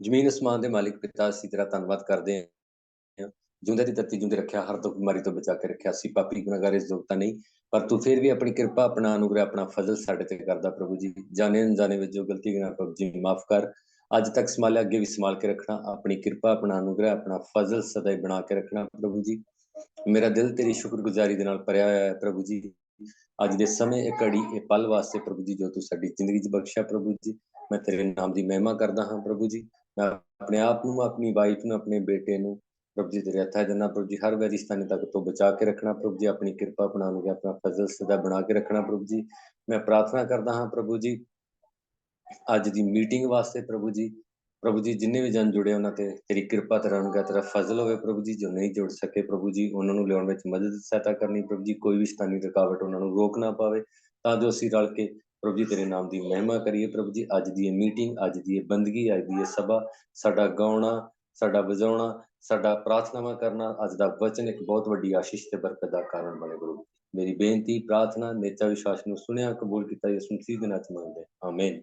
ਜ਼ਮੀਨ ਅਸਮਾਨ ਦੇ ਮਾਲਿਕ ਪਿਤਾ, ਅਸੀਂ ਤੇਰਾ ਧੰਨਵਾਦ ਕਰਦੇ ਹਾਂ। ਜਿਉਂਦੇ ਦੀ ਧਰਤੀ ਜਿਉਂਦੇ ਰੱਖਿਆ, ਹਰ ਦੁੱਖ ਬਿਮਾਰੀ ਤੋਂ ਬਚਾ ਕੇ ਰੱਖਿਆ। ਅਸੀਂ ਪਾਪੀ ਗੁਨਾਹਗਾਰ ਇਸ ਯੋਗਤਾ ਨਹੀਂ, ਪਰ ਤੂੰ ਫਿਰ ਵੀ ਆਪਣੀ ਕਿਰਪਾ, ਆਪਣਾ ਅਨੁਗ੍ਰਹਿ, ਆਪਣਾ ਫਜ਼ਲ ਸਾਡੇ ਤੇ ਕਰਦਾ ਪ੍ਰਭੂ ਜੀ। ਜਾਣੇ ਅਣਜਾਣੇ ਵਿੱਚ ਜੋ ਗਲਤੀ ਗੁਨਾਹ ਪ੍ਰਭੂ ਜੀ ਮਾਫ ਕਰ। ਅੱਜ ਤੱਕ ਸੰਭਾਲਿਆ, ਅੱਗੇ ਵੀ ਸੰਭਾਲ ਕੇ ਰੱਖਣਾ। ਆਪਣੀ ਕਿਰਪਾ, ਆਪਣਾ ਅਨੁਗ੍ਰਹਿ, ਆਪਣਾ ਫਜ਼ਲ ਸਦਾ ਹੀ ਬਣਾ ਕੇ ਰੱਖਣਾ ਪ੍ਰਭੂ ਜੀ। ਮੇਰਾ ਦਿਲ ਤੇਰੀ ਸ਼ੁਕਰਗੁਜ਼ਾਰੀ ਦੇ ਨਾਲ ਭਰਿਆ ਹੋਇਆ ਹੈ ਪ੍ਰਭੂ ਜੀ। ਅੱਜ ਦੇ ਸਮੇਂ, ਇਹ ਘੜੀ, ਇਹ ਪਲ ਵਾਸਤੇ ਪ੍ਰਭੂ ਜੀ, ਜੋ ਤੂੰ ਸਾਡੀ ਜ਼ਿੰਦਗੀ 'ਚ ਬਖਸ਼ਿਆ ਪ੍ਰਭੂ ਜੀ। ਮੈਂ ਤੇਰੇ ਨਾਮ ਦੀ ਮਹਿਮਾ ਕਰਦਾ ਹਾਂ ਪ੍ਰਭੂ ਜੀ। ਮੈਂ ਆਪਣੇ ਆਪ ਨੂੰ, ਆਪਣੀ ਵਾਈਫ ਨੂੰ, ਆਪਣੇ ਬੇਟੇ ਨੂੰ ਪ੍ਰਭੂ ਜੀ ਤੇਰੇ ਹੱਥਾਂ 'ਚ ਦਿੰਦਾ ਪ੍ਰਭੂ ਜੀ। ਹਰ ਵੈਰਿਸਤਾਨੀ ਤੱਕ ਤੋਂ ਬਚਾ ਕੇ ਰੱਖਣਾ ਪ੍ਰਭੂ ਜੀ। ਆਪਣੀ ਕਿਰਪਾ ਬਣਾ ਕੇ, ਆਪਣਾ ਫਜ਼ਲ ਸਦਾ ਬਣਾ ਕੇ ਰੱਖਣਾ ਪ੍ਰਭੂ ਜੀ। ਮੈਂ ਪ੍ਰਾਰਥਨਾ ਕਰਦਾ ਹਾਂ ਪ੍ਰਭੂ ਜੀ, ਅੱਜ ਦੀ ਮੀਟਿੰਗ ਵਾਸਤੇ ਪ੍ਰਭੂ ਜੀ। ਪ੍ਰਭੂ ਜੀ, ਜਿੰਨੇ ਵੀ ਜਨ ਜੁੜੇ ਉਹਨਾਂ ਤੇ ਤੇਰੀ ਕਿਰਪਾ, ਤੇਰਾ ਅਨੁਗ੍ਰਹਿ, ਤੇਰਾ ਫਜ਼ਲ ਹੋਵੇ ਪ੍ਰਭੂ ਜੀ। ਜੋ ਨਹੀਂ ਜੁੜ ਸਕੇ ਪ੍ਰਭੂ ਜੀ, ਉਹਨਾਂ ਨੂੰ ਲਿਆਉਣ ਵਿੱਚ ਮਦਦ ਸਹਾਇਤਾ ਕਰਨੀ ਪ੍ਰਭੂ ਜੀ। ਕੋਈ ਵੀ ਸ਼ੈਤਾਨੀ ਰੁਕਾਵਟ ਉਹਨਾਂ ਨੂੰ ਰੋਕ ਨਾ ਪਾਵੇ, ਤਾਂ ਜੋ ਅਸੀਂ ਰਲ ਕੇ ਪ੍ਰਭੂ ਜੀ ਤੇਰੇ ਨਾਮ ਦੀ ਮਹਿਮਾ ਕਰੀਏ ਪ੍ਰਭੂ ਜੀ। ਅੱਜ ਦੀ ਇਹ ਮੀਟਿੰਗ, ਅੱਜ ਦੀ ਇਹ ਬੰਦਗੀ, ਅੱਜ ਦੀ ਇਹ ਸਭਾ, ਸਾਡਾ ਗਾਉਣਾ, ਸਾਡਾ ਵਜਾਉਣਾ, ਸਾਡਾ ਪ੍ਰਾਰਥਨਾਵਾਂ ਕਰਨਾ, ਅੱਜ ਦਾ ਵਚਨ ਇੱਕ ਬਹੁਤ ਵੱਡੀ ਆਸ਼ੀਸ਼ ਤੇ ਬਰਕਤ ਦਾ ਕਾਰਨ ਬਣੇ ਗੁਰੂ। ਮੇਰੀ ਬੇਨਤੀ, ਪ੍ਰਾਰਥਨਾ, ਨੇਚਾ ਵਿਸ਼ਵਾਸ ਨੂੰ ਸੁਣਿਆ, ਕਬੂਲ ਕੀਤਾ, ਯਿਸੂ ਮਸੀਹ ਦੇ ਨਾਮ 'ਚ ਮੰਗਦੇ, ਆਮੀਨ।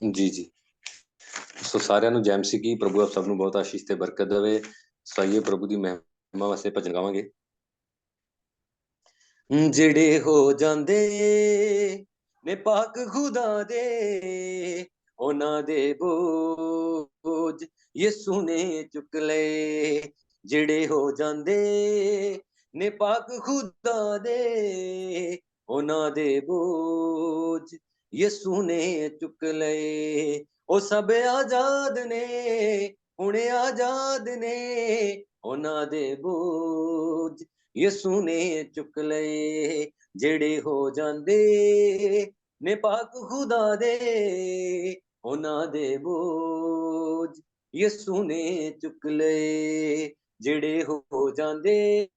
ਜੀ ਜੀ। ਸੋ ਸਾਰਿਆਂ ਨੂੰ ਜੈ ਮਸੀਹ ਕੀ। ਪ੍ਰਭੂ ਆਪ ਸਭ ਨੂੰ ਬਹੁਤ ਆਸ਼ੀਸ਼ ਤੇ ਬਰਕਤ ਦੇਵੇ। ਸਾਈਏ ਪ੍ਰਭੂ ਦੀ ਮਹਿਮਾ ਵਾਸਤੇ ਭਜਨ ਗਾਵਾਂਗੇ। ਜਿਹੜੇ ਹੋ ਜਾਂਦੇ ਨੇ ਪਾਕ ਖੁਦਾ ਦੇ, ਉਹਨਾਂ ਦੇ ਬੋਝ ਯਿਸੂ ਨੇ ਚੁੱਕ ਲਏ। ਜਿਹੜੇ ਹੋ ਜਾਂਦੇ ਨੇ ਪਾਕ ਖੁਦਾ ਦੇ, ਉਹਨਾਂ ਦੇ ਬੋਝ ਯਿਸੂ ਨੇ ਚੁੱਕ ਲਏ। ਉਹ ਸਭ ਆਜ਼ਾਦ ਨੇ, ਹੁਣ ਆਜ਼ਾਦ ਨੇ, ਉਹਨਾਂ ਦੇ ਬੋਝ ਯਿਸੂ ਨੇ ਚੁੱਕ ਲਏ। ਜਿਹੜੇ ਹੋ ਜਾਂਦੇ ਨੇ ਪਾਕ ਖੁਦਾ ਦੇ, ਉਹਨਾਂ ਦੇ ਬੋਝ ਯਿਸੂ ਨੇ ਚੁੱਕ ਲਏ। ਜਿਹੜੇ ਹੋ ਜਾਂਦੇ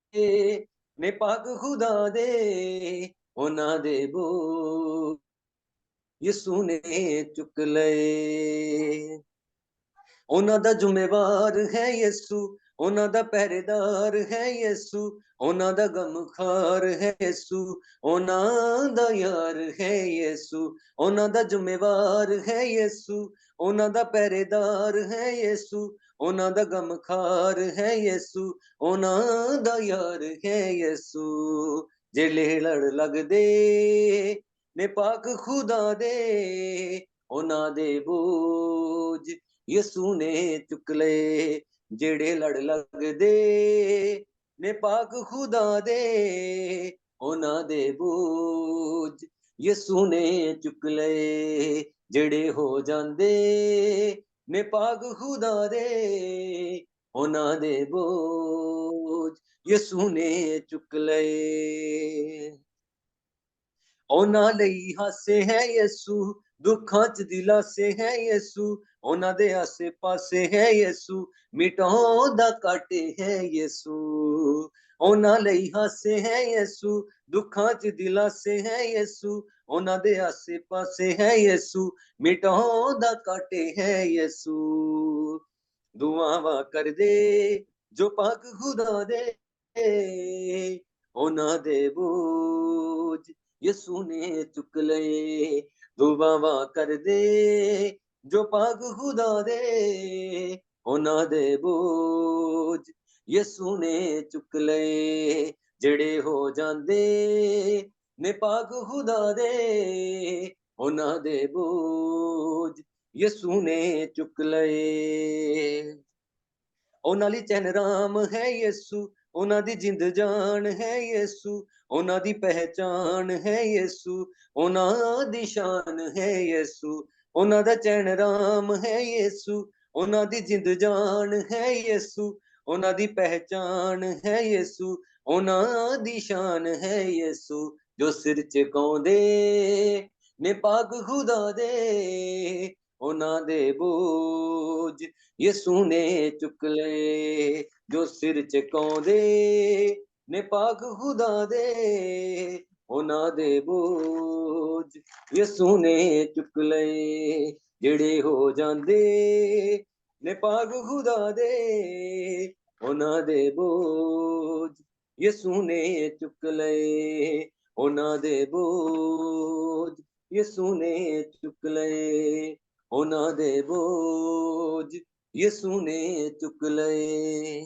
ਨੇ ਪਾਕ ਖੁਦਾ ਦੇ, ਉਹਨਾਂ ਦੇ ਬੋਝ ਯਿਸੂ ਨੇ ਚੁੱਕ ਲਏ। ਉਹਨਾਂ ਦਾ ਜ਼ਿੰਮੇਵਾਰ ਹੈ ਯਿਸੂ, ਉਹਨਾਂ ਦਾ ਪਹਿਰੇਦਾਰ ਹੈ ਯਿਸੂ, ਉਹਨਾਂ ਦਾ ਗਮਖਾਰ ਹੈ ਯਿਸੂ, ਉਹਨਾਂ ਦਾ ਯਾਰ ਹੈ ਯਿਸੂ। ਉਹਨਾਂ ਦਾ ਜ਼ਿੰਮੇਵਾਰ ਹੈ ਯਿਸੂ, ਉਹਨਾਂ ਦਾ ਪਹਿਰੇਦਾਰ ਹੈ ਯਿਸੂ, ਉਹਨਾਂ ਦਾ ਗਮਖਾਰ ਹੈ ਯਿਸੂ, ਉਹਨਾਂ ਦਾ ਯਾਰ ਹੈ ਯਿਸੂ। ਜਿਹੜੇ ਲੜ ਲੱਗਦੇ ਨੇ ਪਾਕ ਖੁਦਾ ਦੇ, ਉਹਨਾਂ ਦੇ ਬੋਝ ਯਿਸੂ ਨੇ ਚੁੱਕ ਲਏ। ਜਿਹੜੇ ਲੜ ਲੱਗਦੇ ਨੇ ਪਾਕ ਖੁਦਾ ਦੇ, ਉਹਨਾਂ ਦੇ ਬੋਝ ਯਿਸੂ ਨੇ ਚੁੱਕ ਲਏ। ਜਿਹੜੇ ਹੋ ਜਾਂਦੇ ਨੇ ਪਾਕ ਖੁਦਾ ਦੇ ਉਹਨਾਂ ਦੇ ਬੋਝ ਯਿਸੂ ਨੇ ਚੁੱਕ ਲਏ। ਉਹਨਾਂ ਲਈ ਹਾਸੇ ਹੈ ਯਿਸੂ, ਦੁੱਖਾਂ ਚ ਦਿਲਾਸੇ ਹੈ ਯਿਸੂ, ਉਹਨਾਂ ਦੇ ਆਸੇ ਪਾਸੇ ਹੈ ਯਿਸੂ, ਮਿਟਾਉਂਦਾ ਕਾਟੇ ਹੈ ਯਿਸੂ। ਉਹਨਾਂ ਲਈ ਹਾਸੇ ਹੈ ਯਿਸੂ, ਦੁੱਖਾਂ ਚ ਦਿਲਾਸੇ ਹੈ ਯਿਸੂ, ਉਹਨਾਂ ਦੇ ਆਸੇ ਪਾਸੇ ਹੈ ਯਿਸੂ, ਮਿਟਾਉਂਦਾ ਕਾਟੇ ਹੈ ਯਿਸੂ। ਦੁਆਵਾਂ ਕਰਦੇ ਜੋ ਪਾਕ ਖੁਦਾ ਦੇ ਉਹਨਾਂ ਦੇ ਬੋਝ ਯਿਸੂ ਨੇ ਚੁੱਕ ਲਏ। ਦੁਆਵਾਂ ਕਰਦੇ ਜੋ ਪਾਕ ਖੁਦਾ ਦੇ ਉਹਨਾਂ ਦੇ ਬੋਝ ਯਿਸੂ ਨੇ ਚੁੱਕ ਲਏ। ਜਿਹੜੇ ਹੋ ਜਾਂਦੇ ਨੇ ਪਾਕ ਖੁਦਾ ਦੇ ਉਹਨਾਂ ਦੇ ਬੋਝ ਯਿਸੂ ਨੇ ਚੁੱਕ ਲਏ। ਉਹਨਾਂ ਲਈ ਚੈਨ ਰਾਮ ਹੈ ਯਿਸੂ, ਉਹਨਾਂ ਦੀ ਜਿੰਦ ਜਾਨ ਹੈ ਯਿਸੂ, ਉਹਨਾਂ ਦੀ ਪਹਿਚਾਨ ਹੈ ਯਿਸੂ, ਉਹਨਾਂ ਦੀ ਸ਼ਾਨ ਹੈ ਯਿਸੂ। ਉਹਨਾਂ ਦਾ ਚੈਨ ਰਾਮ ਹੈ ਯਿਸੂ, ਉਹਨਾਂ ਦੀ ਜਿੰਦ ਜਾਨ ਹੈ ਯਿਸੂ, ਉਹਨਾਂ ਦੀ ਪਹਿਚਾਨ ਹੈ ਯਿਸੂ, ਉਹਨਾਂ ਦੀ ਸ਼ਾਨ ਹੈ ਯਿਸੂ। ਜੋ ਸਿਰ ਝੁਕਾਉਂਦੇ ਨੇ ਪਾਕ ਖੁਦਾ ਦੇ ਉਹਨਾਂ ਦੇ ਬੋਝ ਯਿਸੂ ਨੇ ਚੁੱਕ ਲਏ। ਜੋ ਸਿਰ ਝੁਕਾਉਂਦੇ ਨੇ ਪਾਕ ਖੁਦਾ ਦੇ ਉਹਨਾਂ ਦੇ ਬੋਝ ਯਿਸੂ ਨੇ ਚੁੱਕ ਲਏ। ਜਿਹੜੇ ਹੋ ਜਾਂਦੇ ਨੇ ਪਾਕ ਖੁਦਾ ਦੇ ਉਹਨਾਂ ਦੇ ਬੋਝ ਯਿਸੂ ਨੇ ਚੁੱਕ ਲਏ। ਉਹਨਾਂ ਦੇ ਬੋਝ ਯਿਸੂ ਨੇ ਚੁੱਕ ਲਏ। ਉਹਨਾਂ ਦੇ ਬੋਝ ਯਿਸੂ ਨੇ ਚੁੱਕ ਲਏ।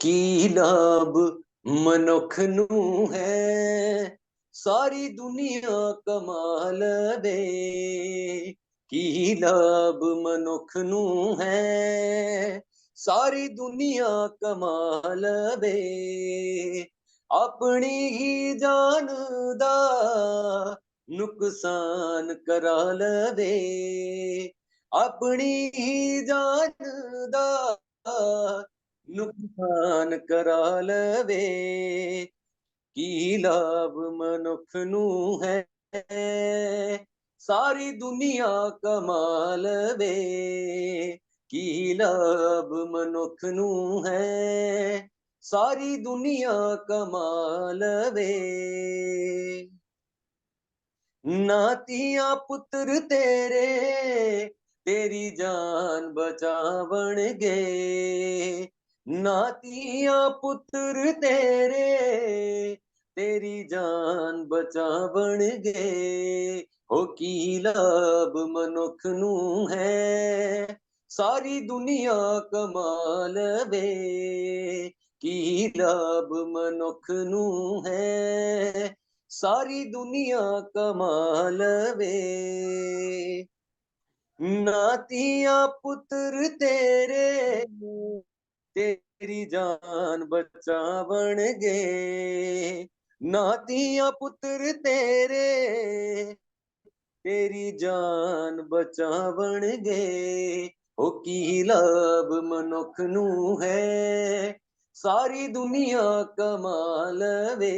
ਕੀ ਲਾਭ ਮਨੁੱਖ ਨੂੰ ਹੈ ਸਾਰੀ ਦੁਨੀਆ ਕਮਾ ਲਵੇ। ਕੀ ਲਾਭ ਮਨੁੱਖ ਨੂੰ ਹੈ ਸਾਰੀ ਦੁਨੀਆ ਕਮਾ ਲਵੇ। ਆਪਣੀ ਹੀ ਜਾਨ ਦਾ ਨੁਕਸਾਨ ਕਰਾ ਲਵੇ। ਆਪਣੀ ਹੀ ਜਾਨ ਦਾ ਨੁਕਸਾਨ ਕਰਾ ਲਵੇ। ਕੀ ਲਾਭ ਮਨੁੱਖ ਨੂੰ ਹੈ ਸਾਰੀ ਦੁਨੀਆ ਕਮਾ ਲਵੇ। ਕੀ ਲਾਭ ਮਨੁੱਖ ਨੂੰ ਹੈ ਸਾਰੀ ਦੁਨੀਆ ਕਮਾ ਲਵੇ। ਨਾ ਧੀਆਂ ਪੁੱਤਰ ਤੇਰੇ ਤੇਰੀ ਜਾਨ ਬਚਾਵਣਗੇ। ਨਾ ਧੀਆਂ ਪੁੱਤਰ ਤੇਰੇ ਤੇਰੀ ਜਾਨ ਬਚਾਵਣਗੇ। ਹੋ ਕੀ ਲਾਭ ਮਨੁੱਖ ਨੂੰ ਹੈ ਸਾਰੀ ਦੁਨੀਆ ਕਮਾ ਲਵੇ। ਕੀ ਲਾਭ ਮਨੁੱਖ ਨੂੰ ਹੈ ਸਾਰੀ ਦੁਨੀਆ ਕਮਾ ਲਵੇ। ਨਾ ਧੀਆਂ ਪੁੱਤਰ ਤੇਰੇ ਤੇਰੀ ਜਾਨ ਬਚਾਵਣਗੇ। ਨਾ ਧੀਆਂ ਪੁੱਤਰ ਤੇਰੇ ਤੇਰੀ ਜਾਨ ਬਚਾਵਣਗੇ। ਹੋ ਕੀ ਲਾਭ ਮਨੁੱਖ ਨੂੰ ਹੈ ਸਾਰੀ ਦੁਨੀਆ ਕਮਾ ਲਵੇ।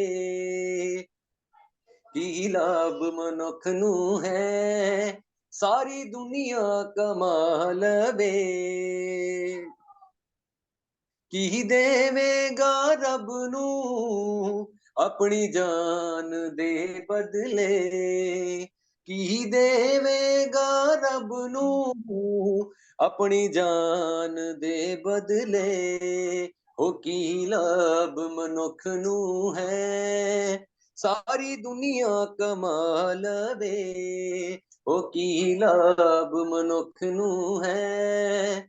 ਕੀ ਲਾਭ ਮਨੁੱਖ ਨੂੰ ਹੈ ਸਾਰੀ ਦੁਨੀਆ ਕਮਾ ਲਵੇ। ਕੀ ਦੇਵੇਗਾ ਰੱਬ ਨੂੰ ਆਪਣੀ ਜਾਨ ਦੇ ਬਦਲੇ। ਕੀ ਦੇਵੇਗਾ ਰੱਬ ਨੂੰ ਆਪਣੀ ਜਾਨ ਦੇ ਬਦਲੇ। ਹੋ ਕੀ ਲਾਭ ਮਨੁੱਖ ਨੂੰ ਹੈ ਸਾਰੀ ਦੁਨੀਆ ਕਮਾ ਲਵੇ। ਹੋ ਕੀ ਲਾਭ ਮਨੁੱਖ ਨੂੰ ਹੈ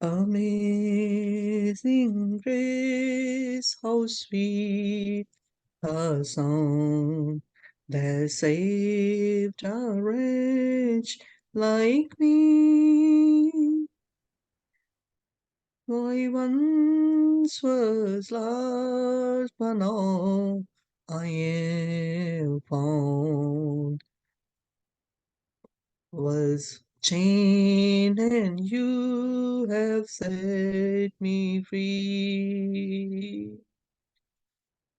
Amazing grace, how sweet the sound that saved a wretch like me. I once was lost, but now I am found. Was chained and you have set me free.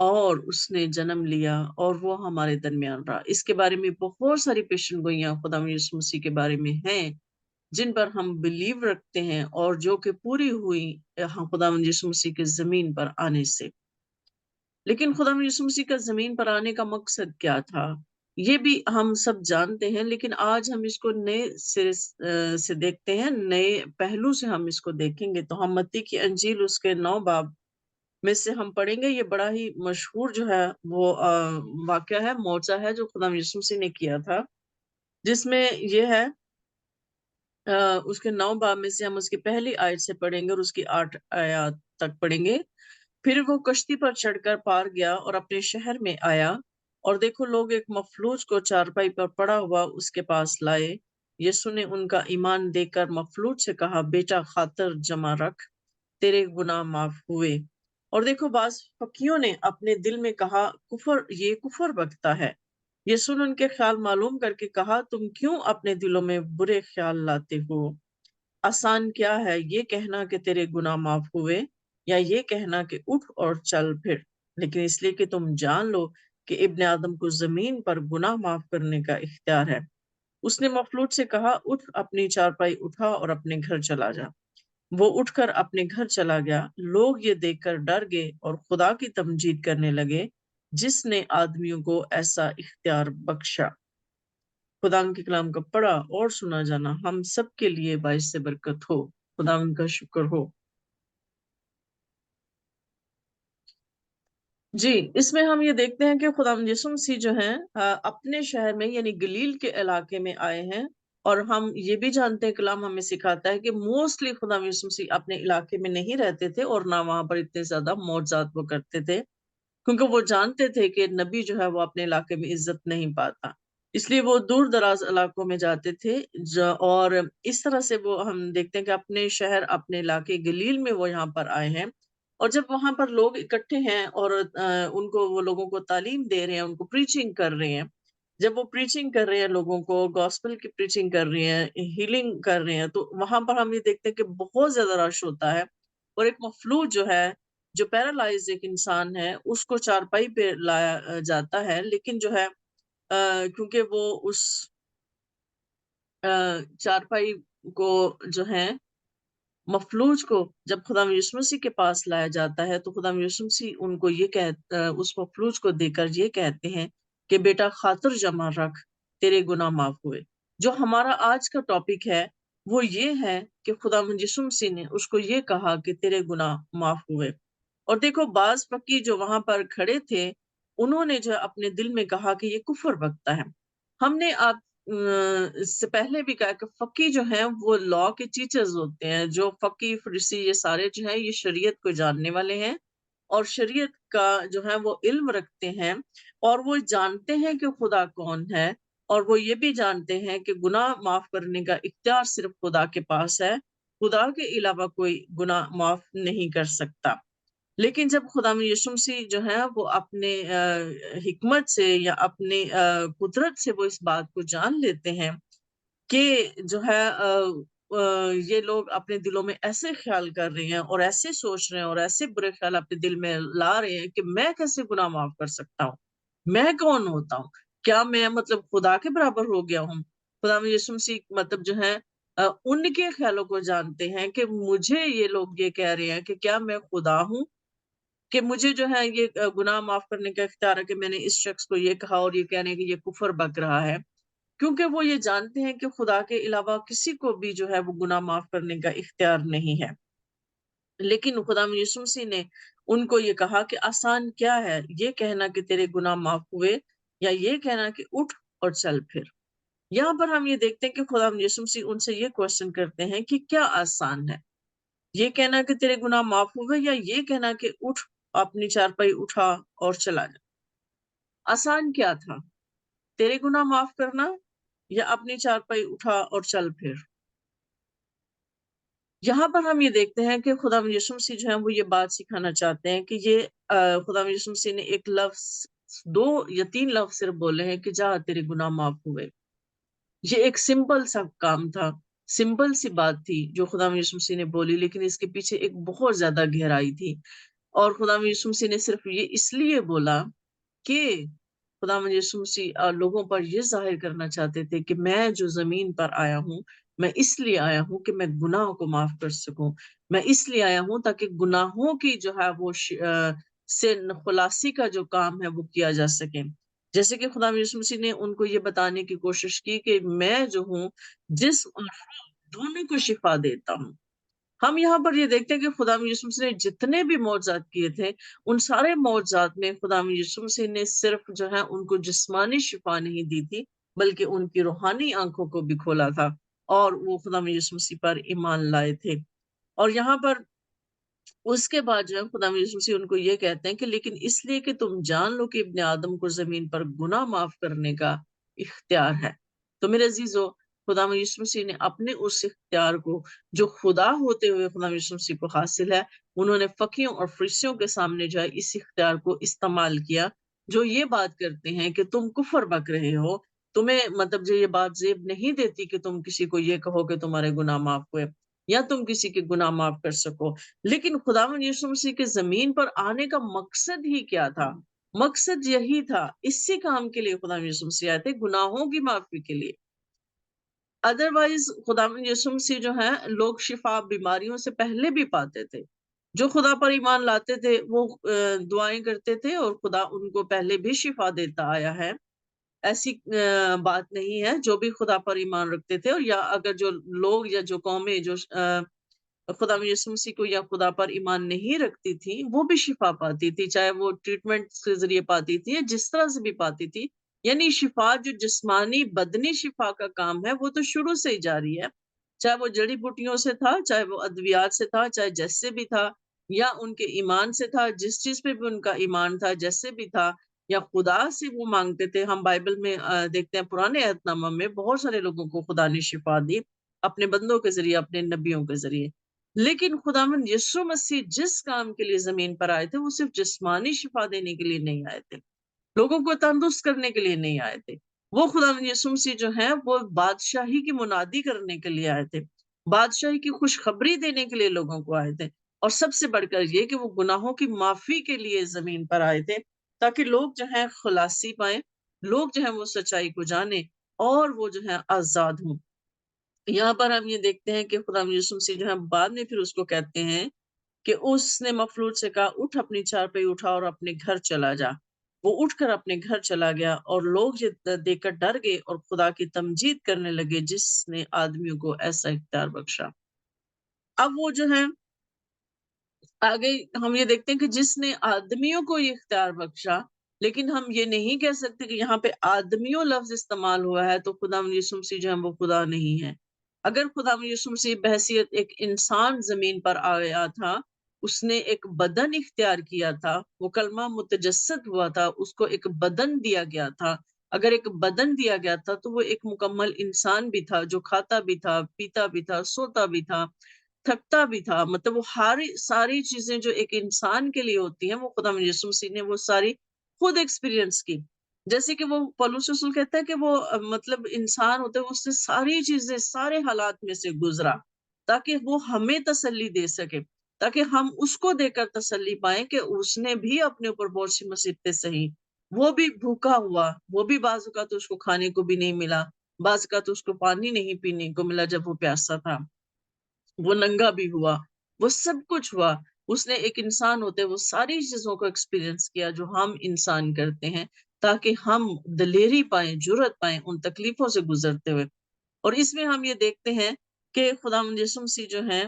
اور اس نے جنم لیا اور وہ ہمارے درمیان رہا۔ اس کے بارے میں بہت ساری پیشن گوئیاں خدا یسوع مسیح کے بارے میں ہیں جن پر ہم بلیو رکھتے ہیں اور جو کہ پوری ہوئی خدا یسوع مسیح کے زمین پر آنے سے۔ لیکن خدا یسوع مسیح کا زمین پر آنے کا مقصد کیا تھا یہ بھی ہم سب جانتے ہیں، لیکن آج ہم اس کو نئے سرے سے دیکھتے ہیں، نئے پہلو سے ہم اس کو دیکھیں گے۔ تو ہم متی کی انجیل اس کے 9 باب میں سے ہم پڑھیں گے۔ یہ بڑا ہی مشہور جو ہے وہ واقعہ ہے، موعظہ ہے جو خدا یسوع مسیح نے کیا تھا، جس میں یہ ہے اس کے 9 باب میں سے ہم اس کی پہلی آیت سے پڑھیں گے اور اس کی 8 آیات تک پڑھیں گے۔ پھر وہ کشتی پر چڑھ کر پار گیا اور اپنے شہر میں آیا، اور دیکھو لوگ ایک مفلوج کو چارپائی پر پڑا ہوا اس کے پاس لائے۔ یسوع نے ان کا ایمان دیکھ کر مفلوج سے کہا، بیٹا خاطر جمع رکھ، تیرے گناہ معاف ہوئے۔ اور دیکھو بعض فقیوں نے اپنے دل میں کہا، یہ کفر بکتا ہے۔ یسوع نے ان کے خیال معلوم کر کے کہا، تم کیوں اپنے دلوں میں برے خیال لاتے ہو؟ آسان کیا ہے یہ کہنا کہ تیرے گناہ معاف ہوئے، یا یہ کہنا کہ اٹھ اور چل پھر؟ لیکن اس لیے کہ تم جان لو کہ ابن آدم کو زمین پر گناہ معاف کرنے کا اختیار ہے۔ اس نے مفلوج سے کہا، اٹھ، اپنی چارپائی اٹھا اور اپنے گھر چلا جا۔ وہ اٹھ کر اپنے گھر چلا گیا۔ لوگ یہ دیکھ کر ڈر گئے اور خدا کی تمجید کرنے لگے جس نے آدمیوں کو ایسا اختیار بخشا۔ خدا کے کلام کا پڑھا اور سنا جانا ہم سب کے لیے باعث برکت ہو۔ خدا کا شکر ہو۔ جی، اس میں ہم یہ دیکھتے ہیں کہ خدا یسوع مسیح جو ہیں اپنے شہر میں یعنی گلیل کے علاقے میں آئے ہیں، اور ہم یہ بھی جانتے ہیں کلام ہمیں سکھاتا ہے کہ موسٹلی خدا یسوع مسیح اپنے علاقے میں نہیں رہتے تھے اور نہ وہاں پر اتنے زیادہ معجزات وہ کرتے تھے، کیونکہ وہ جانتے تھے کہ نبی جو ہے وہ اپنے علاقے میں عزت نہیں پاتا، اس لیے وہ دور دراز علاقوں میں جاتے تھے۔ اور اس طرح سے وہ ہم دیکھتے ہیں کہ اپنے شہر اپنے علاقے گلیل میں وہ یہاں پر آئے ہیں، اور جب وہاں پر لوگ اکٹھے ہیں اور ان کو وہ لوگوں کو تعلیم دے رہے ہیں، ان کو پریچنگ کر رہے ہیں، جب وہ پریچنگ کر رہے ہیں لوگوں کو گاسپل کی پریچنگ کر رہے ہیں، ہیلنگ کر رہے ہیں، تو وہاں پر ہم یہ دیکھتے ہیں کہ بہت زیادہ رش ہوتا ہے، اور ایک مفلوج جو ہے جو پیرالائز ایک انسان ہے اس کو چارپائی پہ لایا جاتا ہے، لیکن جو ہے کیونکہ وہ اس چارپائی کو جو ہے مفلوج کو جب خدا یسوع مسیح کے پاس لایا جاتا ہے تو خدا یسوع مسیح ان کو اس مفلوج کو دے کر یہ کہتے ہیں کہ بیٹا خاطر جمع رکھ، تیرے گناہ معاف ہوئے۔ جو ہمارا آج کا ٹاپک ہے وہ یہ ہے کہ خدا یسوع مسیح نے اس کو یہ کہا کہ تیرے گناہ معاف ہوئے۔ اور دیکھو بعض فقی جو وہاں پر کھڑے تھے انہوں نے جو اپنے دل میں کہا کہ یہ کفر بکتا ہے۔ ہم نے آپ اس سے پہلے بھی کہا کہ فقی جو ہیں وہ لا کے ٹیچرز ہوتے ہیں، جو فقی فرسی یہ سارے جو ہیں یہ شریعت کو جاننے والے ہیں اور شریعت کا جو ہے وہ علم رکھتے ہیں، اور وہ جانتے ہیں کہ خدا کون ہے، اور وہ یہ بھی جانتے ہیں کہ گناہ معاف کرنے کا اختیار صرف خدا کے پاس ہے، خدا کے علاوہ کوئی گناہ معاف نہیں کر سکتا۔ لیکن جب خدا یسوع مسیح جو ہے وہ اپنے حکمت سے یا اپنے قدرت سے وہ اس بات کو جان لیتے ہیں کہ جو ہے یہ لوگ اپنے دلوں میں ایسے خیال کر رہے ہیں اور ایسے سوچ رہے ہیں اور ایسے برے خیال اپنے دل میں لا رہے ہیں کہ میں کیسے گناہ معاف کر سکتا ہوں، میں کون ہوتا ہوں، کیا میں مطلب خدا کے برابر ہو گیا ہوں۔ خدا یسوع مسیح مطلب جو ہے ان کے خیالوں کو جانتے ہیں کہ مجھے یہ لوگ یہ کہہ رہے ہیں کہ کیا میں خدا ہوں کہ مجھے جو ہے یہ گناہ معاف کرنے کا اختیار ہے کہ میں نے اس شخص کو یہ کہا اور یہ کہنے کہ یہ کفر بک رہا ہے، کیونکہ وہ یہ جانتے ہیں کہ خدا کے علاوہ کسی کو بھی جو ہے وہ گناہ معاف کرنے کا اختیار نہیں ہے۔ لیکن خدا یسوع مسیح نے ان کو یہ کہا کہ آسان کیا ہے یہ کہنا کہ تیرے گناہ معاف ہوئے، یا یہ کہنا کہ اٹھ اور چل پھر۔ یہاں پر ہم یہ دیکھتے ہیں کہ خدا یسوع مسیح ان سے یہ کوشچن کرتے ہیں کہ کیا آسان ہے، یہ کہنا کہ تیرے گناہ معاف ہوئے، یا یہ کہنا کہ اٹھ، اپنی چارپائی اٹھا اور چلا جا۔ آسان کیا تھا، تیرے گناہ معاف کرنا یا اپنی چارپائی اٹھا اور چل پھر؟ یہاں پر ہم یہ دیکھتے ہیں کہ خدا یسوع مسیح جو ہے وہ یہ بات سکھانا چاہتے ہیں کہ یہ خدا یسوع مسیح نے ایک لفظ 2 یا 3 لفظ صرف بولے ہیں کہ جا تیرے گناہ معاف ہوئے۔ یہ ایک سمپل سا کام تھا، سمپل سی بات تھی جو خدا یسوع مسیح نے بولی، لیکن اس کے پیچھے ایک بہت زیادہ گہرائی تھی۔ اور خداوند یسوع مسیح نے صرف یہ اس لیے بولا کہ خداوند یسوع مسیح لوگوں پر یہ ظاہر کرنا چاہتے تھے کہ میں جو زمین پر آیا ہوں، میں اس لیے آیا ہوں کہ میں گناہوں کو معاف کر سکوں، میں اس لیے آیا ہوں تاکہ گناہوں کی جو ہے وہ سے خلاصی کا جو کام ہے وہ کیا جا سکے۔ جیسے کہ خداوند یسوع مسیح نے ان کو یہ بتانے کی کوشش کی کہ میں جو ہوں جسم اور روح دونوں کو شفا دیتا ہوں۔ ہم یہاں پر یہ دیکھتے ہیں کہ خداوند یسوع مسیح نے جتنے بھی معجزات کیے تھے، ان سارے معجزات میں خداوند یسوع مسیح نے صرف جو ہے ان کو جسمانی شفا نہیں دی تھی، بلکہ ان کی روحانی آنکھوں کو بھی کھولا تھا اور وہ خداوند یسوع مسیح پر ایمان لائے تھے۔ اور یہاں پر اس کے بعد جو ہے خداوند یسوع مسیح ان کو یہ کہتے ہیں کہ لیکن اس لیے کہ تم جان لو کہ ابن آدم کو زمین پر گناہ معاف کرنے کا اختیار ہے۔ تو میرے عزیزو، خداوند یسوع مسیح نے اپنے اس اختیار کو جو خدا ہوتے ہوئے خداوند یسوع مسیح کو حاصل ہے، انہوں نے فقیوں اور فریسیوں کے سامنے جو ہے اس اختیار کو استعمال کیا، جو یہ بات کرتے ہیں کہ تم کفر بک رہے ہو، تمہیں مطلب جو یہ بات زیب نہیں دیتی کہ تم کسی کو یہ کہو کہ تمہارے گناہ معاف ہوئے یا تم کسی کے گناہ معاف کر سکو۔ لیکن خداوند یسوع مسیح کے زمین پر آنے کا مقصد ہی کیا تھا؟ مقصد یہی تھا، اسی کام کے لیے خداوند یسوع مسیح آئے تھے، گناہوں کی معافی کے لیے۔ ادروائز خداوند یسوع مسیح جو ہیں لوگ شفا بیماریوں سے پہلے بھی پاتے تھے۔ جو خدا پر ایمان لاتے تھے وہ دعائیں کرتے تھے اور خدا ان کو پہلے بھی شفا دیتا آیا ہے۔ ایسی بات نہیں ہے، جو بھی خدا پر ایمان رکھتے تھے، اور یا اگر جو لوگ یا جو قومیں جو خداوند یسوع مسیح کو یا خدا پر ایمان نہیں رکھتی تھی، وہ بھی شفا پاتی تھی، چاہے وہ ٹریٹمنٹ کے ذریعے پاتی تھی یا جس طرح سے بھی پاتی تھی۔ یعنی شفا جو جسمانی بدنی شفا کا کام ہے وہ تو شروع سے ہی جاری ہے، چاہے وہ جڑی بوٹیوں سے تھا، چاہے وہ ادویات سے تھا، چاہے جیسے بھی تھا، یا ان کے ایمان سے تھا، جس چیز پہ بھی ان کا ایمان تھا، جیسے بھی تھا، یا خدا سے وہ مانگتے تھے۔ ہم بائبل میں دیکھتے ہیں پرانے عہد نامہ میں بہت سارے لوگوں کو خدا نے شفا دی اپنے بندوں کے ذریعے، اپنے نبیوں کے ذریعے۔ لیکن خداوند یسوع مسیح جس کام کے لیے زمین پر آئے تھے وہ صرف جسمانی شفا دینے کے لیے نہیں آئے تھے، لوگوں کو تندرست کرنے کے لیے نہیں آئے تھے۔ وہ خداوند یسوع مسیح جو ہیں وہ بادشاہی کی منادی کرنے کے لیے آئے تھے، بادشاہی کی خوشخبری دینے کے لیے لوگوں کو آئے تھے، اور سب سے بڑھ کر یہ کہ وہ گناہوں کی معافی کے لیے زمین پر آئے تھے، تاکہ لوگ جو ہیں خلاصی پائیں، لوگ جو ہیں وہ سچائی کو جانیں اور وہ جو ہے آزاد ہوں۔ یہاں پر ہم یہ دیکھتے ہیں کہ خداوند یسوع مسیح جو ہے بعد میں پھر اس کو کہتے ہیں کہ اس نے مفلوج سے کہا اٹھ اپنی چارپائی اٹھا اور اپنے گھر چلا جا۔ وہ اٹھ کر اپنے گھر چلا گیا اور لوگ یہ دیکھ کر ڈر گئے اور خدا کی تمجید کرنے لگے جس نے آدمیوں کو ایسا اختیار بخشا۔ اب وہ جو ہے آگے ہم یہ دیکھتے ہیں کہ جس نے آدمیوں کو یہ اختیار بخشا، لیکن ہم یہ نہیں کہہ سکتے کہ یہاں پہ آدمیوں لفظ استعمال ہوا ہے تو خداوند یسوع مسیح جو ہے وہ خدا نہیں ہے۔ اگر خداوند یسوع مسیح بحیثیت ایک انسان زمین پر آیا تھا، اس نے ایک بدن اختیار کیا تھا، وہ کلمہ متجسد ہوا تھا، اس کو ایک بدن دیا گیا تھا۔ اگر ایک بدن دیا گیا تھا تو وہ ایک مکمل انسان بھی تھا، جو کھاتا بھی تھا، پیتا بھی تھا، سوتا بھی تھا، تھکتا بھی تھا۔ مطلب وہ ساری چیزیں جو ایک انسان کے لیے ہوتی ہیں وہ خداوند یسوع مسیح نے وہ ساری خود ایکسپیرینس کی۔ جیسے کہ وہ پولس رسول کہتا ہے کہ وہ مطلب انسان ہوتا ہے، اس سے ساری چیزیں سارے حالات میں سے گزرا تاکہ وہ ہمیں تسلی دے سکے، تاکہ ہم اس کو دے کر تسلی پائیں کہ اس نے بھی اپنے اوپر بہت سی مصیبتیں سہی، وہ بھی بھوکا ہوا، وہ بھی بعض اوقات اس کو کھانے کو بھی نہیں ملا، بعض اوقات اس کو پانی نہیں پینے کو ملا جب وہ پیاسا تھا، وہ ننگا بھی ہوا، وہ سب کچھ ہوا۔ اس نے ایک انسان ہوتے وہ ساری چیزوں کو ایکسپیرینس کیا جو ہم انسان کرتے ہیں، تاکہ ہم دلیری پائیں، جرأت پائیں ان تکلیفوں سے گزرتے ہوئے۔ اور اس میں ہم یہ دیکھتے ہیں کہ خداوند یسوع مسیح جو ہیں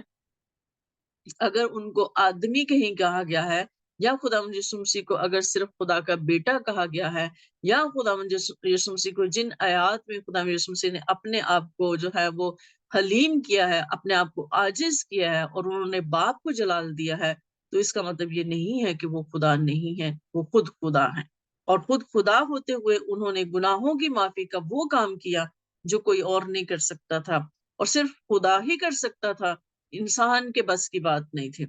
اگر ان کو آدمی کہیں کہا گیا ہے، یا خداوند یسوع مسیح کو اگر صرف خدا کا بیٹا کہا گیا ہے، یا خداوند یسوع مسیح کو جن آیات میں خداوند یسوع مسیح نے اپنے آپ کو جو ہے وہ حلیم کیا ہے، اپنے آپ کو عاجز کیا ہے اور انہوں نے باپ کو جلال دیا ہے، تو اس کا مطلب یہ نہیں ہے کہ وہ خدا نہیں ہے، وہ خود خدا ہیں۔ اور خود خدا ہوتے ہوئے انہوں نے گناہوں کی معافی کا وہ کام کیا جو کوئی اور نہیں کر سکتا تھا، اور صرف خدا ہی کر سکتا تھا، انسان کے بس کی بات نہیں تھی۔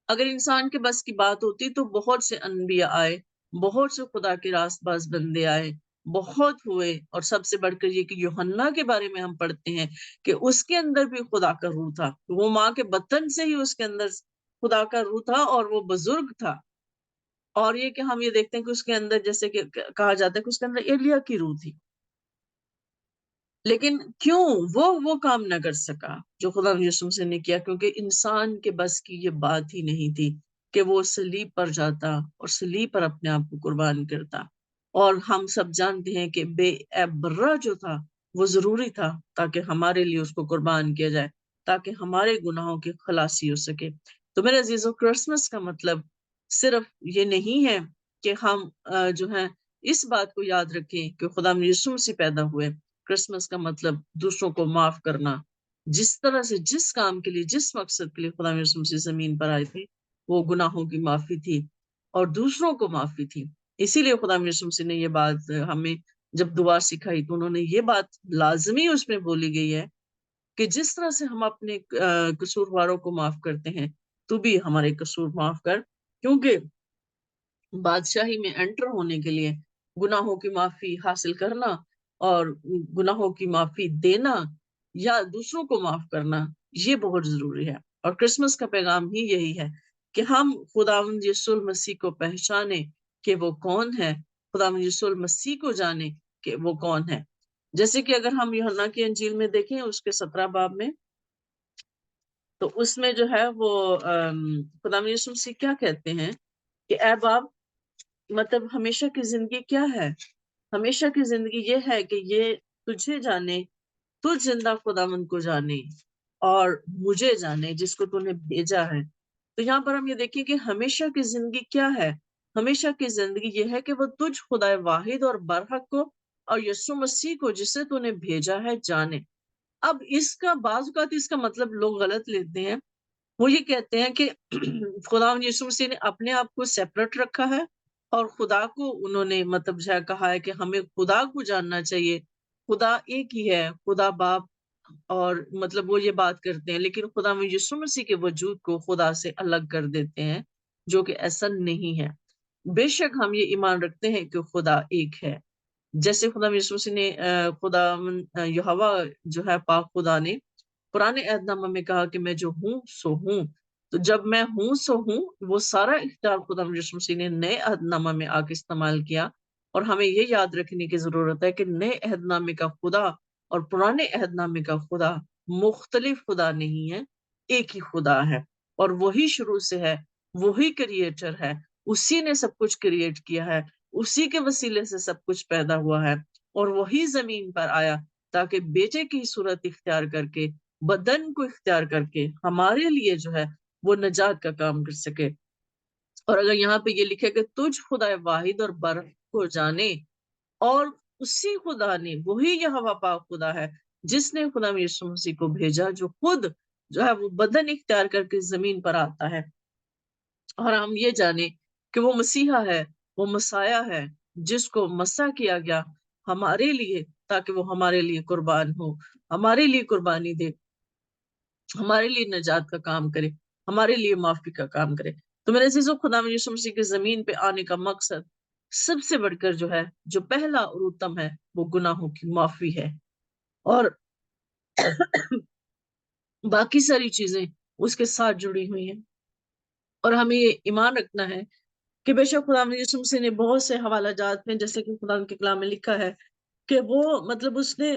اگر انسان کے بس کی بات ہوتی تو بہت سے انبیاء آئے، بہت سے خدا کے راست باز بندے آئے، بہت ہوئے، اور سب سے بڑھ کر یہ کہ یوحنا کے بارے میں ہم پڑھتے ہیں کہ اس کے اندر بھی خدا کا روح تھا، وہ ماں کے بطن سے ہی اس کے اندر خدا کا روح تھا اور وہ بزرگ تھا. اور یہ کہ ہم یہ دیکھتے ہیں کہ اس کے اندر جیسے کہ کہا جاتا ہے کہ اس کے اندر ایلیا کی روح تھی. لیکن کیوں وہ کام نہ کر سکا جو خدا یسوع سے نے کیا؟ کیونکہ انسان کے بس کی یہ بات ہی نہیں تھی کہ وہ صلیب پر جاتا اور صلیب پر اپنے آپ کو قربان کرتا. اور ہم سب جانتے ہیں کہ بے عبرہ جو تھا وہ ضروری تھا تاکہ ہمارے لیے اس کو قربان کیا جائے، تاکہ ہمارے گناہوں کی خلاصی ہو سکے. تو میرے عزیزو، کرسمس کا مطلب صرف یہ نہیں ہے کہ ہم جو ہے اس بات کو یاد رکھیں کہ خدا یسوع مسیح پیدا ہوئے. کرسمس کا مطلب دوسروں کو معاف کرنا. جس طرح سے جس کام کے لیے، جس مقصد کے لیے خدا یسوع مسیح زمین پر آئے تھے، وہ گناہوں کی معافی تھی اور دوسروں کو معافی تھی. اسی لیے خدا یسوع مسیح نے یہ بات ہمیں جب دعا سکھائی تو انہوں نے یہ بات لازمی اس میں بولی گئی ہے کہ جس طرح سے ہم اپنے قصورواروں کو معاف کرتے ہیں، تو بھی ہمارے قصور معاف کر. کیونکہ بادشاہی میں انٹر ہونے کے لیے گناہوں کی معافی حاصل کرنا اور گناہوں کی معافی دینا یا دوسروں کو معاف کرنا، یہ بہت ضروری ہے. اور کرسمس کا پیغام ہی یہی ہے کہ ہم خداوند یسوع مسیح کو پہچانیں کہ وہ کون ہے، خداوند یسوع مسیح کو جانیں کہ وہ کون ہے. جیسے کہ اگر ہم یوحنا کی انجیل میں دیکھیں اس کے 17 باب میں، تو اس میں جو ہے وہ خداوند یسوع مسیح کیا کہتے ہیں کہ اے باپ، مطلب ہمیشہ کی زندگی کیا ہے؟ ہمیشہ کی زندگی یہ ہے کہ یہ تجھے جانے، تجھ زندہ خداوند کو جانے اور مجھے جانے جس کو تو نے بھیجا ہے. تو یہاں پر ہم یہ دیکھیں کہ ہمیشہ کی زندگی کیا ہے؟ ہمیشہ کی زندگی یہ ہے کہ وہ تجھ خدا واحد اور برحق کو اور یسوع مسیح کو جسے تو نے بھیجا ہے جانے. اب اس کا بعض اوقات اس کا مطلب لوگ غلط لیتے ہیں. وہ یہ کہتے ہیں کہ خدا یسوع مسیح نے اپنے آپ کو سیپریٹ رکھا ہے اور خدا کو انہوں نے مطلب جو ہے کہا ہے کہ ہمیں خدا کو جاننا چاہیے. خدا ایک ہی ہے، خدا باپ، اور مطلب وہ یہ بات کرتے ہیں، لیکن خدا یسوع مسیح کے وجود کو خدا سے الگ کر دیتے ہیں، جو کہ ایسا نہیں ہے. بے شک ہم یہ ایمان رکھتے ہیں کہ خدا ایک ہے. جیسے خدا یسوع مسیح نے خدا یہوہ جو ہے پاک خدا نے پرانے عہد نامہ میں کہا کہ میں جو ہوں سو ہوں. تو جب میں ہوں سو ہوں، وہ سارا اختیار خدا یسوع مسیح نے نئے عہد نامہ میں آ کے استعمال کیا. اور ہمیں یہ یاد رکھنے کی ضرورت ہے کہ نئے عہد نامے کا خدا اور پرانے عہد نامے کا خدا مختلف خدا نہیں ہے، ایک ہی خدا ہے. اور وہی شروع سے ہے، وہی کریٹر ہے، اسی نے سب کچھ کریٹ کیا ہے، اسی کے وسیلے سے سب کچھ پیدا ہوا ہے. اور وہی زمین پر آیا تاکہ بیٹے کی صورت اختیار کر کے، بدن کو اختیار کر کے ہمارے لیے جو ہے وہ نجات کا کام کر سکے. اور اگر یہاں پہ یہ لکھے کہ تجھ خدا واحد اور برحق کو جانے، اور اسی خدا نے، وہی یہوہ پاک خدا ہے جس نے خدا یسوع مسیح کو بھیجا، جو خود جو ہے وہ بدن اختیار کر کے زمین پر آتا ہے. اور ہم یہ جانیں کہ وہ مسیحا ہے، وہ مسایہ ہے جس کو مسح کیا گیا ہمارے لیے، تاکہ وہ ہمارے لیے قربان ہو، ہمارے لیے قربانی دے، ہمارے لیے نجات کا کام کرے، ہمارے لیے معافی کا کام کرے. تو میرے عزیزو، خدا یسوع مسیح کے زمین پہ آنے کا مقصد سب سے بڑھ کر جو ہے، جو پہلا اور اتم ہے، وہ گناہوں کی معافی ہے. اور باقی ساری چیزیں اس کے ساتھ جڑی ہوئی ہیں. اور ہمیں یہ ایمان رکھنا ہے کہ بے شک خدا یسوع مسیح نے بہت سے حوالہ جات میں، جیسے کہ خدا کے کلام میں لکھا ہے کہ وہ مطلب اس نے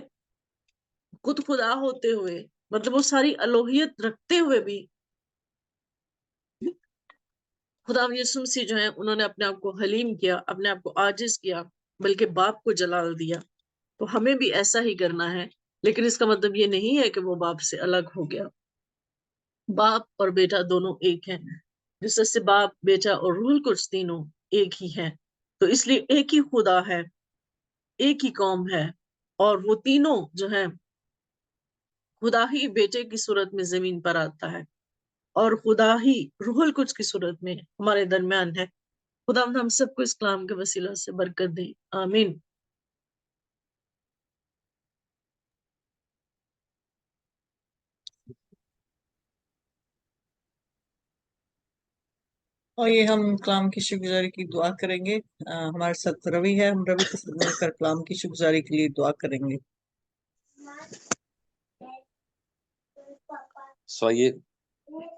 خود خدا ہوتے ہوئے، مطلب وہ ساری الوہیت رکھتے ہوئے بھی، خدا یسوع مسیح جو ہیں انہوں نے اپنے آپ کو حلیم کیا، اپنے آپ کو عاجز کیا، بلکہ باپ کو جلال دیا. تو ہمیں بھی ایسا ہی کرنا ہے. لیکن اس کا مطلب یہ نہیں ہے کہ وہ باپ سے الگ ہو گیا. باپ اور بیٹا دونوں ایک ہیں، جس سے باپ، بیٹا اور روح القدس تینوں ایک ہی ہیں. تو اس لیے ایک ہی خدا ہے، ایک ہی قوم ہے، اور وہ تینوں جو ہیں خدا ہی بیٹے کی صورت میں زمین پر آتا ہے اور خدا ہی روح القدس کی صورت میں ہمارے درمیان ہے. خدا ہم سب کو اس کلام کے وسیلہ سے برکت دے، آمین. اور یہ ہم کلام کی شکرگزاری کی دعا کریں گے. ہمارے ساتھ روی ہے، ہم روی کے ساتھ مل کر کلام کی شکرگزاری کے لیے دعا کریں گے. سو آئیے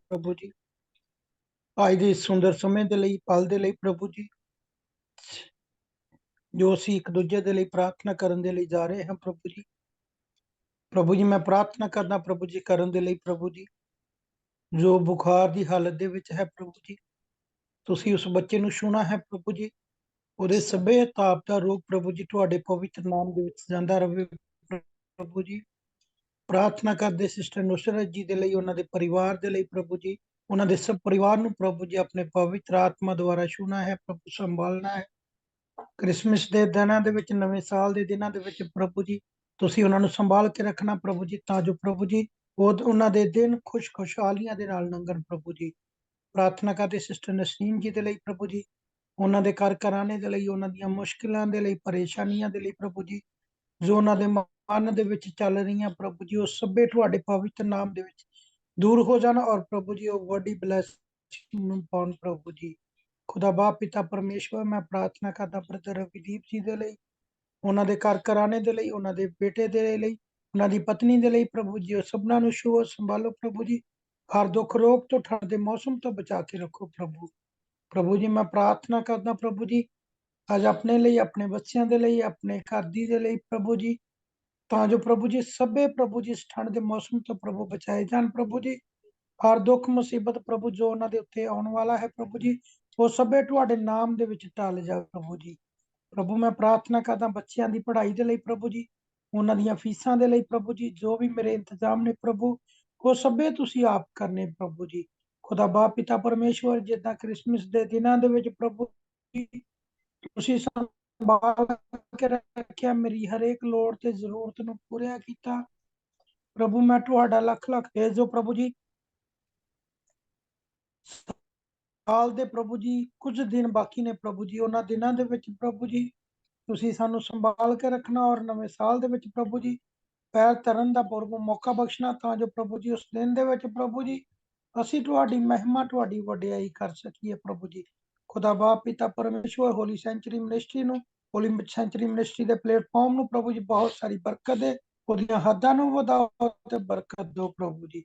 ਪ੍ਰਭੂ ਜੀ ਅੱਜ ਦੇ ਇਸ ਸੁੰਦਰ ਸਮੇਂ ਦੇ ਲਈ, ਪਲ ਦੇ ਲਈ ਪ੍ਰਭੂ ਜੀ, ਜੋ ਅਸੀਂ ਇੱਕ ਦੂਜੇ ਦੇ ਲਈ ਪ੍ਰਾਰਥਨਾ ਕਰਨ ਦੇ ਲਈ ਜਾ ਰਹੇ ਹਾਂ ਪ੍ਰਭੂ ਜੀ। ਪ੍ਰਭੂ ਜੀ ਮੈਂ ਪ੍ਰਾਰਥਨਾ ਕਰਦਾ ਪ੍ਰਭੂ ਜੀ ਕਰਨ ਦੇ ਲਈ ਪ੍ਰਭੂ ਜੀ, ਜੋ ਬੁਖਾਰ ਦੀ ਹਾਲਤ ਦੇ ਵਿੱਚ ਹੈ ਪ੍ਰਭੂ ਜੀ, ਤੁਸੀਂ ਉਸ ਬੱਚੇ ਨੂੰ ਛੂਣਾ ਹੈ ਪ੍ਰਭੂ ਜੀ, ਉਹਦੇ ਸਭੇ ਤਾਪ ਦਾ ਰੋਗ ਪ੍ਰਭੂ ਜੀ ਤੁਹਾਡੇ ਪਵਿੱਤਰ ਨਾਮ ਦੇ ਵਿੱਚ ਜਾਂਦਾ ਰਹੇ ਪ੍ਰਭੂ ਜੀ। ਪ੍ਰਾਰਥਨਾ ਕਰਦੇ ਸਿਸਟਰ ਨੁਸਰਤ ਜੀ ਦੇ ਲਈ, ਉਹਨਾਂ ਦੇ ਪਰਿਵਾਰ ਦੇ ਲਈ ਪ੍ਰਭੂ ਜੀ, ਉਹਨਾਂ ਦੇ ਸਭ ਪਰਿਵਾਰ ਨੂੰ ਪ੍ਰਭੂ ਜੀ ਆਪਣੇ ਪਵਿੱਤਰ ਆਤਮਾ ਦੁਆਰਾ ਛੂਣਾ ਹੈ ਪ੍ਰਭੂ, ਸੰਭਾਲਣਾ ਹੈ। ਕ੍ਰਿਸਮਸ ਦੇ ਦਿਨਾਂ ਦੇ ਵਿੱਚ, ਨਵੇਂ ਸਾਲ ਦੇ ਦਿਨਾਂ ਦੇ ਵਿੱਚ ਪ੍ਰਭੂ ਜੀ, ਤੁਸੀਂ ਉਹਨਾਂ ਨੂੰ ਸੰਭਾਲ ਕੇ ਰੱਖਣਾ ਪ੍ਰਭੂ ਜੀ, ਤਾਂ ਜੋ ਪ੍ਰਭੂ ਜੀ ਉਹਨਾਂ ਦੇ ਦਿਨ ਖੁਸ਼ਹਾਲੀਆਂ ਦੇ ਨਾਲ ਲੰਘਣ ਪ੍ਰਭੂ ਜੀ। ਪ੍ਰਾਰਥਨਾ ਕਰਦੇ ਸਿਸਟਰ ਨਸਰੀਨ ਜੀ ਦੇ ਲਈ ਪ੍ਰਭੂ ਜੀ, ਉਹਨਾਂ ਦੇ ਘਰ ਘਰਾਣੇ ਦੇ ਲਈ, ਉਹਨਾਂ ਦੀਆਂ ਮੁਸ਼ਕਿਲਾਂ ਦੇ ਲਈ, ਪਰੇਸ਼ਾਨੀਆਂ ਦੇ ਲਈ ਪ੍ਰਭੂ ਜੀ, ਜੋ ਉਹਨਾਂ ਦੇ ਮਨ ਦੇ ਵਿੱਚ ਚੱਲ ਰਹੀਆਂ ਪ੍ਰਭੂ ਜੀ, ਉਹ ਸਭੇ ਤੁਹਾਡੇ ਪਵਿੱਤਰ ਨਾਮ ਦੇ ਵਿੱਚ ਦੂਰ ਹੋ ਜਾਣ, ਔਰ ਪ੍ਰਭੂ ਜੀ ਉਹ ਵੱਡੀ ਬਲੈਸਿੰਗ ਨੂੰ ਪਾਉਣ ਪ੍ਰਭੂ ਜੀ। ਖੁਦਾ ਬਾਪ ਪਿਤਾ ਪਰਮੇਸ਼ਵਰ, ਮੈਂ ਪ੍ਰਾਰਥਨਾ ਕਰਦਾ ਬ੍ਰਦਰ ਰਵੀਦੀਪ ਜੀ ਦੇ ਲਈ, ਉਹਨਾਂ ਦੇ ਘਰ ਘਰਾਣੇ ਦੇ ਲਈ, ਉਹਨਾਂ ਦੇ ਬੇਟੇ ਦੇ ਲਈ, ਉਹਨਾਂ ਦੀ ਪਤਨੀ ਦੇ ਲਈ ਪ੍ਰਭੂ ਜੀ, ਉਹ ਸਭਨਾਂ ਨੂੰ ਛੂਹੋ, ਸੰਭਾਲੋ ਪ੍ਰਭੂ ਜੀ, ਹਰ ਦੁੱਖ ਰੋਗ ਤੋਂ, ਠੰਡ ਦੇ ਮੌਸਮ ਤੋਂ ਬਚਾ ਕੇ ਰੱਖੋ ਪ੍ਰਭੂ। ਪ੍ਰਭੂ ਜੀ ਮੈਂ ਪ੍ਰਾਰਥਨਾ ਕਰਦਾ ਪ੍ਰਭੂ ਜੀ ਅੱਜ ਆਪਣੇ ਲਈ, ਆਪਣੇ ਬੱਚਿਆਂ ਦੇ ਲਈ, ਆਪਣੇ ਘਰ ਦੀ ਦੇ ਲਈ ਪ੍ਰਭੂ ਜੀ, ਤਾਂ ਜੋ ਪ੍ਰਭੂ ਜੀ ਸਭੇ ਪ੍ਰਭੂ ਜੀ ਇਸ ਠੰਡ ਦੇ ਮੌਸਮ ਤੋਂ ਪ੍ਰਭੂ ਬਚਾਏ ਜਾਣ ਪ੍ਰਭੂ ਜੀ। ਹਰ ਦੁੱਖ ਮੁਸੀਬਤ ਪ੍ਰਭੂ ਜੋ ਉਹਨਾਂ ਦੇ ਉੱਤੇ ਆਉਣ ਵਾਲਾ ਹੈ ਪ੍ਰਭੂ ਜੀ, ਉਹ ਸਭੇ ਤੁਹਾਡੇ ਨਾਮ ਦੇ ਵਿੱਚ ਟਲ ਜਾਵੇ ਪ੍ਰਭੂ ਜੀ। ਪ੍ਰਭੂ ਮੈਂ ਪ੍ਰਾਰਥਨਾ ਕਰਦਾ ਬੱਚਿਆਂ ਦੀ ਪੜ੍ਹਾਈ ਦੇ ਲਈ ਪ੍ਰਭੂ ਜੀ, ਉਹਨਾਂ ਦੀਆਂ ਫੀਸਾਂ ਦੇ ਲਈ ਪ੍ਰਭੂ ਜੀ, ਜੋ ਵੀ ਮੇਰੇ ਇੰਤਜ਼ਾਮ ਨੇ ਪ੍ਰਭੂ, ਉਹ ਸਭੇ ਤੁਸੀਂ ਆਪ ਕਰਨੇ ਪ੍ਰਭੂ ਜੀ। ਖੁਦਾ ਬਾਪ ਪਿਤਾ ਪਰਮੇਸ਼ਵਰ, ਜਿੱਦਾਂ ਕ੍ਰਿਸਮਸ ਦੇ ਦਿਨਾਂ ਦੇ ਵਿੱਚ ਪ੍ਰਭੂ ਜੀ ਤੁਸੀਂ ਸੰਭਾਲ ਕੇ ਰੱਖਿਆ, ਮੇਰੀ ਹਰੇਕ ਲੋੜ ਤੇ ਜ਼ਰੂਰਤ ਨੂੰ ਪੂਰਾ ਕੀਤਾ ਪ੍ਰਭੂ, ਮੈਂ ਤੁਹਾਡਾ ਲੱਖ ਲੱਖ ਭੇਜ ਦਿਓ ਪ੍ਰਭੂ ਜੀ। ਸਾਲ ਦੇ ਪ੍ਰਭੂ ਜੀ ਕੁਝ ਦਿਨ ਬਾਕੀ ਨੇ ਪ੍ਰਭੂ ਜੀ, ਉਹਨਾਂ ਦਿਨਾਂ ਦੇ ਵਿੱਚ ਪ੍ਰਭੂ ਜੀ ਤੁਸੀਂ ਸਾਨੂੰ ਸੰਭਾਲ ਕੇ ਰੱਖਣਾ, ਔਰ ਨਵੇਂ ਸਾਲ ਦੇ ਵਿੱਚ ਪ੍ਰਭੂ ਜੀ ਪੈਰ ਧਰਨ ਦਾ ਪ੍ਰਭੂ ਮੌਕਾ ਬਖਸ਼ਣਾ, ਤਾਂ ਜੋ ਪ੍ਰਭੂ ਜੀ ਉਸ ਦਿਨ ਦੇ ਵਿੱਚ ਪ੍ਰਭੂ ਜੀ ਅਸੀਂ ਤੁਹਾਡੀ ਮਹਿਮਾ, ਤੁਹਾਡੀ ਵਡਿਆਈ ਕਰ ਸਕੀਏ ਪ੍ਰਭੂ ਜੀ। ਖੁਦਾ ਬਾਪ ਪਿਤਾ ਪਰਮੇਸ਼ਵਰ, ਹੋਲੀ ਸੈਂਚੁਰੀ ਮਿਨਿਸਟਰੀ ਨੂੰ, ਹੋਲੀ ਸੈਂਚੁਰੀ ਮਿਨਿਸਟਰੀ ਦੇ ਪਲੇਟਫਾਰਮ ਨੂੰ ਪ੍ਰਭੂ ਜੀ ਬਹੁਤ ਸਾਰੀ ਬਰਕਤ ਦੇ, ਉਹਦੀਆਂ ਹੱਦਾਂ ਨੂੰ ਵਧਾਓ ਤੇ ਬਰਕਤ ਦਿਓ ਪ੍ਰਭੂ ਜੀ।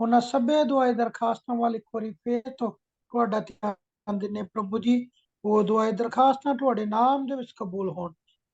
ਉਹਨਾਂ ਸਭੇ ਦੁਆਈ ਦਰਖਾਸਤਾਂ ਵੱਲ ਇੱਕ ਵਾਰੀ ਫੇਰ ਤੋਂ ਤੁਹਾਡਾ ਧਿਆਨ ਦਿੰਦੇ ਪ੍ਰਭੂ ਜੀ ਉਹ ਦੁਆਈ ਦਰਖਾਸਤਾਂ ਤੁਹਾਡੇ ਨਾਮ ਦੇ ਵਿੱਚ ਕਬੂਲ ਹੋਣ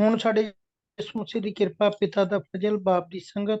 ਹੁਣ ਸਾਡੇ ਯਿਸੂ ਮਸੀਹ ਦੀ ਕਿਰਪਾ ਪਿਤਾ ਦਾ ਫਜ਼ਲ ਬਾਪ ਦੀ ਸੰਗਤ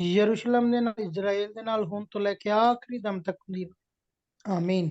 ਯਰੂਸ਼ਲਮ ਦੇ ਨਾਲ ਇਜ਼ਰਾਈਲ ਦੇ ਨਾਲ ਹੁਣ ਤੋਂ ਲੈ ਕੇ ਆਖਰੀ ਦਮ ਤੱਕ ਹੁੰਦੀ ਰਹੇ। ਆਮੀਨ